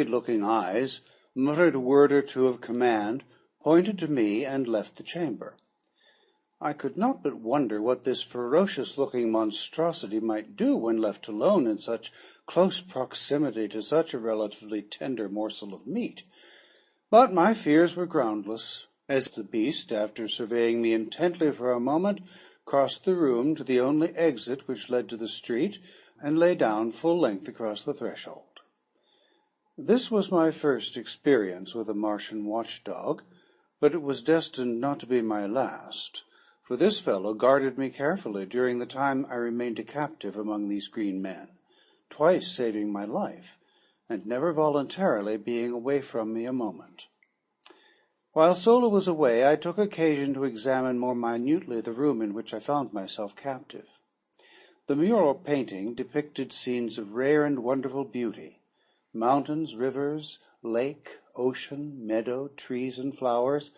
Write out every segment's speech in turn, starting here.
looking eyes, muttered a word or two of command, pointed to me, and left the chamber. I could not but wonder what this ferocious-looking monstrosity might do when left alone in such close proximity to such a relatively tender morsel of meat. But my fears were groundless, as the beast, after surveying me intently for a moment, crossed the room to the only exit which led to the street, and lay down full length across the threshold. This was my first experience with a Martian watchdog, but it was destined not to be my last, for this fellow guarded me carefully during the time I remained a captive among these green men, twice saving my life, and never voluntarily being away from me a moment. While Sola was away, I took occasion to examine more minutely the room in which I found myself captive. The mural painting depicted scenes of rare and wonderful beauty: mountains, rivers, lake, ocean, meadow, trees and flowers,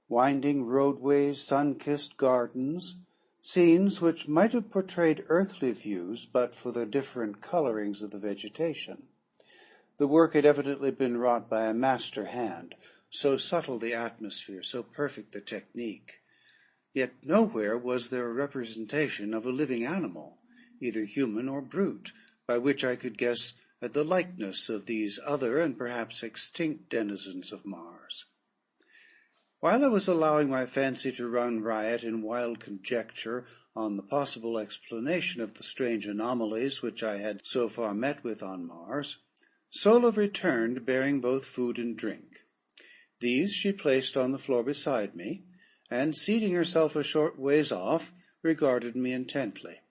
winding roadways, sun-kissed gardens, scenes which might have portrayed earthly views but for the different colorings of the vegetation. The work had evidently been wrought by a master hand, so subtle the atmosphere, so perfect the technique. Yet nowhere was there a representation of a living animal, either human or brute, by which I could guess at the likeness of these other and perhaps extinct denizens of Mars. While I was allowing my fancy to run riot in wild conjecture on the possible explanation of the strange anomalies which I had so far met with on Mars, Sola returned bearing both food and drink. These she placed on the floor beside me, and, seating herself a short ways off, regarded me intently.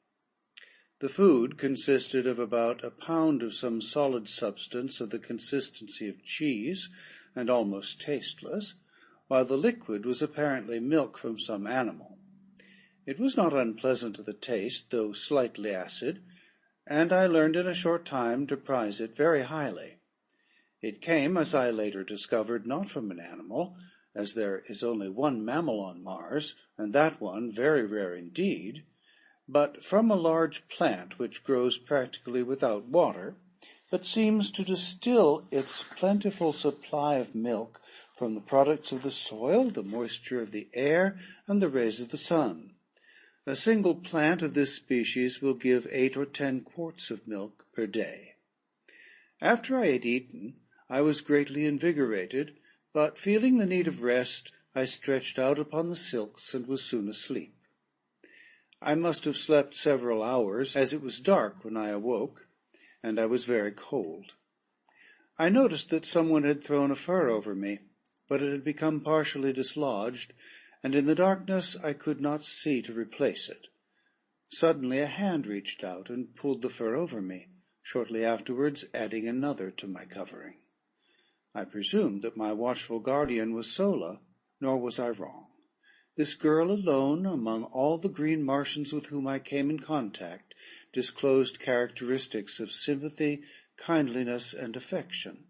The food consisted of about a pound of some solid substance of the consistency of cheese, and almost tasteless, while the liquid was apparently milk from some animal. It was not unpleasant to the taste, though slightly acid, and I learned in a short time to prize it very highly. It came, as I later discovered, not from an animal, as there is only one mammal on Mars, and that one very rare indeed, but from a large plant which grows practically without water, but seems to distill its plentiful supply of milk from the products of the soil, the moisture of the air, and the rays of the sun. A single plant of this species will give 8 or 10 quarts of milk per day. After I had eaten, I was greatly invigorated, but feeling the need of rest, I stretched out upon the silks and was soon asleep. I must have slept several hours, as it was dark when I awoke, and I was very cold. I noticed that someone had thrown a fur over me, but it had become partially dislodged, and in the darkness I could not see to replace it. Suddenly a hand reached out and pulled the fur over me, shortly afterwards adding another to my covering. I presumed that my watchful guardian was Sola, nor was I wrong. This girl alone, among all the green Martians with whom I came in contact, disclosed characteristics of sympathy, kindliness, and affection.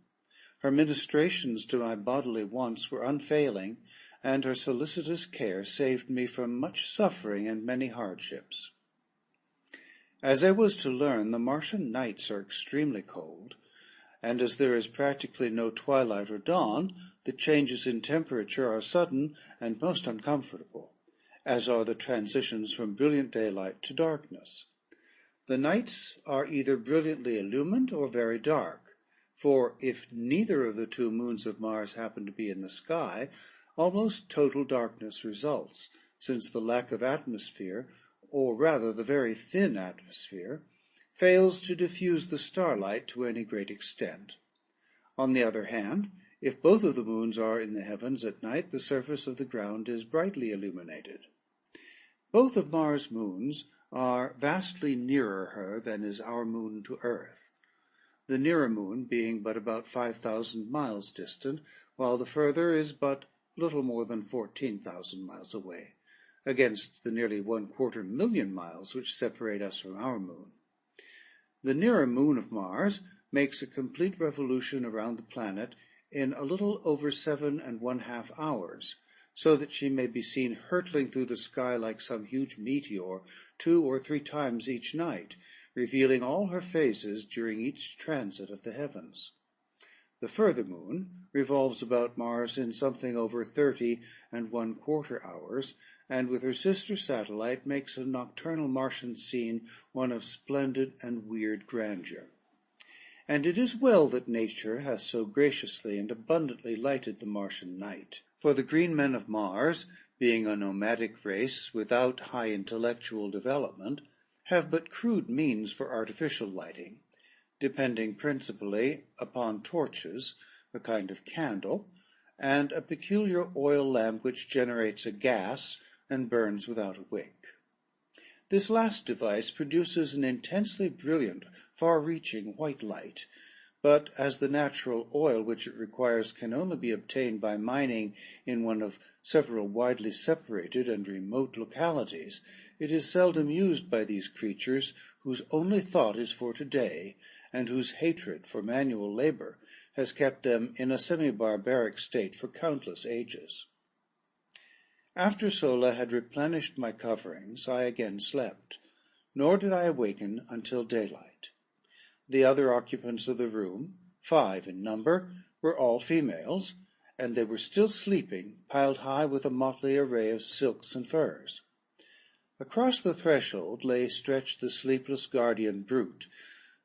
Her ministrations to my bodily wants were unfailing, and her solicitous care saved me from much suffering and many hardships. As I was to learn, the Martian nights are extremely cold, and as there is practically no twilight or dawn, the changes in temperature are sudden and most uncomfortable, as are the transitions from brilliant daylight to darkness. The nights are either brilliantly illumined or very dark, for if neither of the 2 moons of Mars happen to be in the sky, almost total darkness results, since the lack of atmosphere, or rather the very thin atmosphere, fails to diffuse the starlight to any great extent. On the other hand, if both of the moons are in the heavens at night, the surface of the ground is brightly illuminated. Both of Mars' moons are vastly nearer her than is our moon to Earth, the nearer moon being but about 5,000 miles distant, while the further is but little more than 14,000 miles away, against the nearly 250,000 miles which separate us from our moon. The nearer moon of Mars makes a complete revolution around the planet in a little over 7½ hours, so that she may be seen hurtling through the sky like some huge meteor 2 or 3 times each night, revealing all her phases during each transit of the heavens. The further moon revolves about Mars in something over 30 1/4 hours, and with her sister satellite makes a nocturnal Martian scene one of splendid and weird grandeur. And it is well that nature has so graciously and abundantly lighted the Martian night. For the green men of Mars, being a nomadic race without high intellectual development, have but crude means for artificial lighting, depending principally upon torches, a kind of candle, and a peculiar oil lamp which generates a gas and burns without a wick. This last device produces an intensely brilliant, far-reaching white light, but as the natural oil which it requires can only be obtained by mining in one of several widely separated and remote localities, it is seldom used by these creatures whose only thought is for today, and whose hatred for manual labor has kept them in a semi-barbaric state for countless ages. After Sola had replenished my coverings, I again slept, nor did I awaken until daylight. The other occupants of the room, 5 in number, were all females, and they were still sleeping, piled high with a motley array of silks and furs. Across the threshold lay stretched the sleepless guardian brute,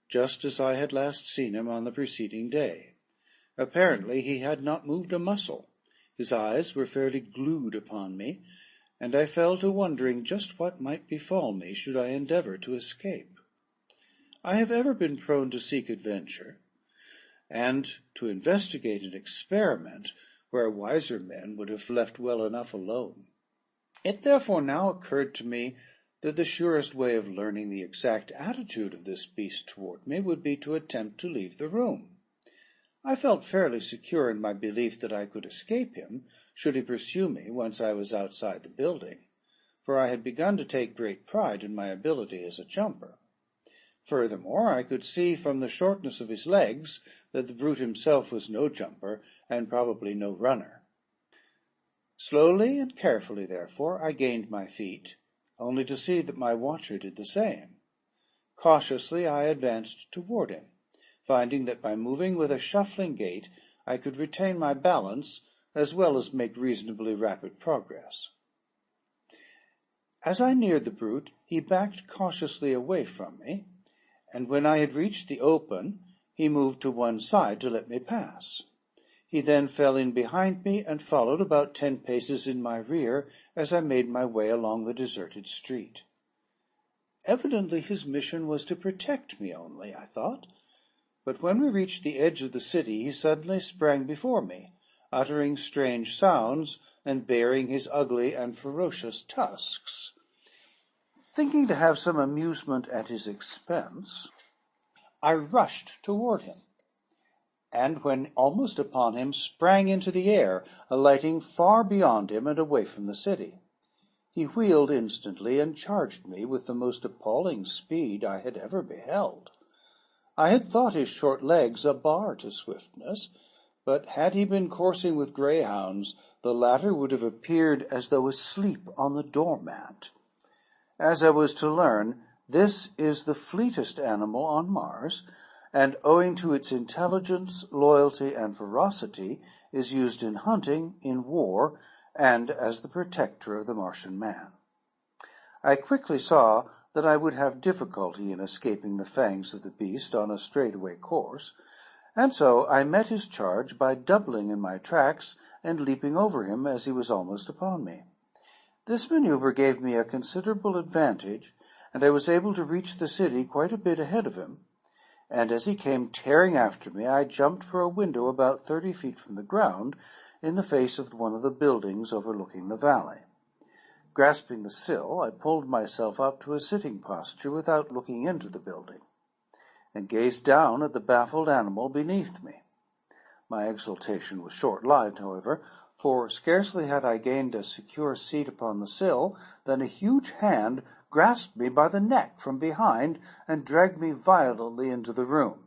just as I had last seen him on the preceding day. Apparently he had not moved a muscle. His eyes were fairly glued upon me, and I fell to wondering just what might befall me should I endeavor to escape. I have ever been prone to seek adventure, and to investigate and experiment where wiser men would have left well enough alone. It therefore now occurred to me that the surest way of learning the exact attitude of this beast toward me would be to attempt to leave the room. I felt fairly secure in my belief that I could escape him, should he pursue me once I was outside the building, for I had begun to take great pride in my ability as a jumper. Furthermore, I could see from the shortness of his legs that the brute himself was no jumper, and probably no runner. Slowly and carefully, therefore, I gained my feet, only to see that my watcher did the same. Cautiously I advanced toward him, finding that by moving with a shuffling gait I could retain my balance as well as make reasonably rapid progress. As I neared the brute, he backed cautiously away from me, and when I had reached the open, he moved to one side to let me pass. He then fell in behind me and followed about 10 paces in my rear as I made my way along the deserted street. Evidently his mission was to protect me only, I thought, but when we reached the edge of the city, he suddenly sprang before me, uttering strange sounds and baring his ugly and ferocious tusks. Thinking to have some amusement at his expense, I rushed toward him, and when almost upon him, sprang into the air, alighting far beyond him and away from the city. He wheeled instantly and charged me with the most appalling speed I had ever beheld. I had thought his short legs a bar to swiftness, but had he been coursing with greyhounds, the latter would have appeared as though asleep on the doormat. As I was to learn, this is the fleetest animal on Mars, and owing to its intelligence, loyalty, and ferocity, is used in hunting, in war, and as the protector of the Martian man. I quickly saw that I would have difficulty in escaping the fangs of the beast on a straightaway course, and so I met his charge by doubling in my tracks and leaping over him as he was almost upon me. This maneuver gave me a considerable advantage, and I was able to reach the city quite a bit ahead of him, and as he came tearing after me, I jumped for a window about 30 feet from the ground, in the face of one of the buildings overlooking the valley. Grasping the sill, I pulled myself up to a sitting posture without looking into the building, and gazed down at the baffled animal beneath me. My exultation was short-lived, however, for scarcely had I gained a secure seat upon the sill than a huge hand grasped me by the neck from behind and dragged me violently into the room.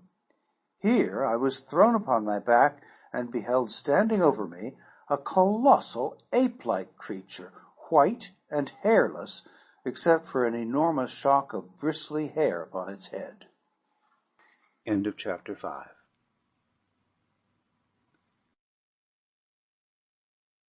Here I was thrown upon my back and beheld standing over me a colossal ape-like creature, white and hairless, except for an enormous shock of bristly hair upon its head. End of chapter 5.